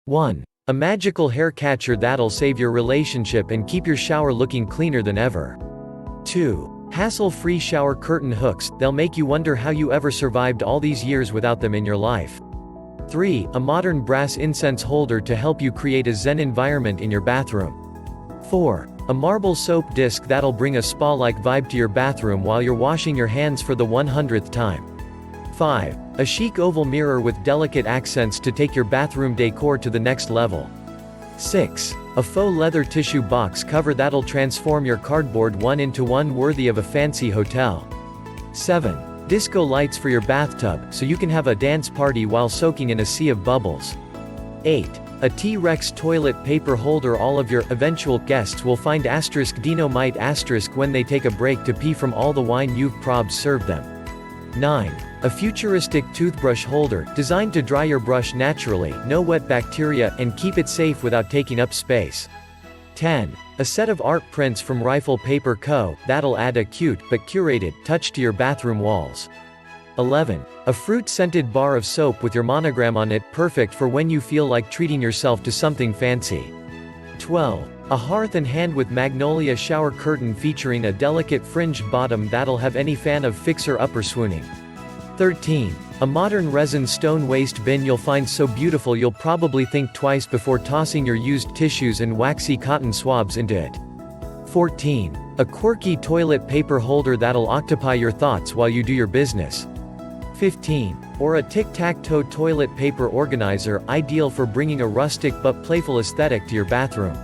1. A magical hair catcher that'll save your relationship and keep your shower looking cleaner than ever. 2. Hassle-free shower curtain hooks, they'll make you wonder how you ever survived all these years without them in your life. 3. A modern brass incense holder to help you create a zen environment in your bathroom. 4. A marble soap disc that'll bring a spa-like vibe to your bathroom while you're washing your hands for the 100th time. 5. A chic oval mirror with delicate accents to take your bathroom decor to the next level. 6. A faux leather tissue box cover that'll transform your cardboard into one worthy of a fancy hotel. 7. Disco lights for your bathtub, so you can have a dance party while soaking in a sea of bubbles. 8. A T-Rex toilet paper holder. All of your eventual guests will find *Dino-mite* when they take a break to pee from all the wine you've probs served them. 9. A futuristic toothbrush holder, designed to dry your brush naturally, no wet bacteria, and keep it safe without taking up space. 10. A set of art prints from Rifle Paper Co. that'll add a cute, but curated, touch to your bathroom walls. 11. A fruit-scented bar of soap with your monogram on it, perfect for when you feel like treating yourself to something fancy. 12. A Hearth and Hand with Magnolia shower curtain featuring a delicate fringed bottom that'll have any fan of fixer-upper swooning. 13. A modern resin stone waste bin you'll find so beautiful you'll probably think twice before tossing your used tissues and waxy cotton swabs into it. 14. A quirky toilet paper holder that'll occupy your thoughts while you do your business. 15. Or a tic-tac-toe toilet paper organizer, ideal for bringing a rustic but playful aesthetic to your bathroom.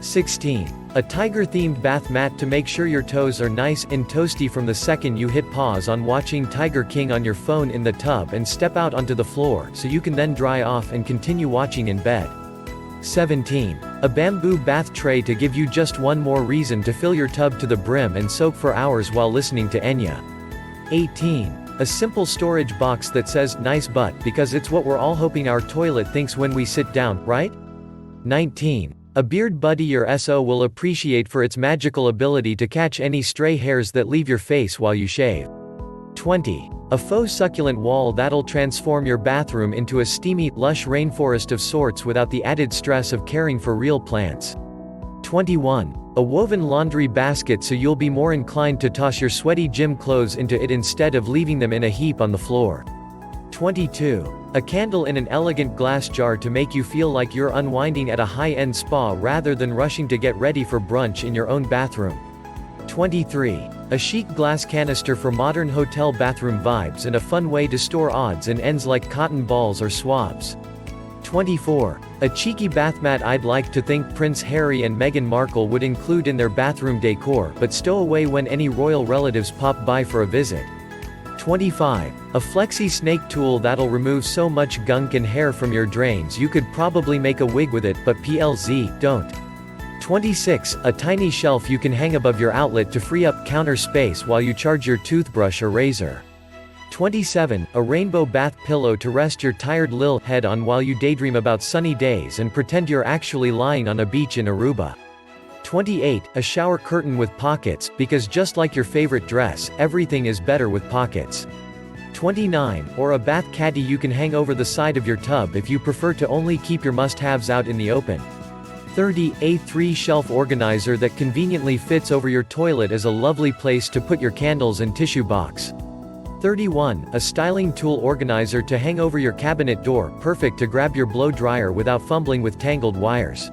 16. A tiger-themed bath mat to make sure your toes are nice and toasty from the second you hit pause on watching Tiger King on your phone in the tub and step out onto the floor, so you can then dry off and continue watching in bed. 17. A bamboo bath tray to give you just one more reason to fill your tub to the brim and soak for hours while listening to Enya. 18. A simple storage box that says, "Nice butt," because it's what we're all hoping our toilet thinks when we sit down, right? 19. A beard buddy your SO will appreciate for its magical ability to catch any stray hairs that leave your face while you shave. 20. A faux succulent wall that'll transform your bathroom into a steamy, lush rainforest of sorts without the added stress of caring for real plants. 21. A woven laundry basket so you'll be more inclined to toss your sweaty gym clothes into it instead of leaving them in a heap on the floor. 22. A candle in an elegant glass jar to make you feel like you're unwinding at a high-end spa rather than rushing to get ready for brunch in your own bathroom. 23. A chic glass canister for modern hotel bathroom vibes and a fun way to store odds and ends like cotton balls or swabs. 24. A cheeky bath mat I'd like to think Prince Harry and Meghan Markle would include in their bathroom decor, but stow away when any royal relatives pop by for a visit. 25. A flexi snake tool that'll remove so much gunk and hair from your drains you could probably make a wig with it, but PLZ, don't. 26. A tiny shelf you can hang above your outlet to free up counter space while you charge your toothbrush or razor. 27. A rainbow bath pillow to rest your tired lil head on while you daydream about sunny days and pretend you're actually lying on a beach in Aruba. 28. A shower curtain with pockets, because just like your favorite dress, everything is better with pockets. 29. Or a bath caddy you can hang over the side of your tub if you prefer to only keep your must-haves out in the open. 30. A 3-shelf organizer that conveniently fits over your toilet as a lovely place to put your candles and tissue box. 31. A styling tool organizer to hang over your cabinet door, perfect to grab your blow dryer without fumbling with tangled wires.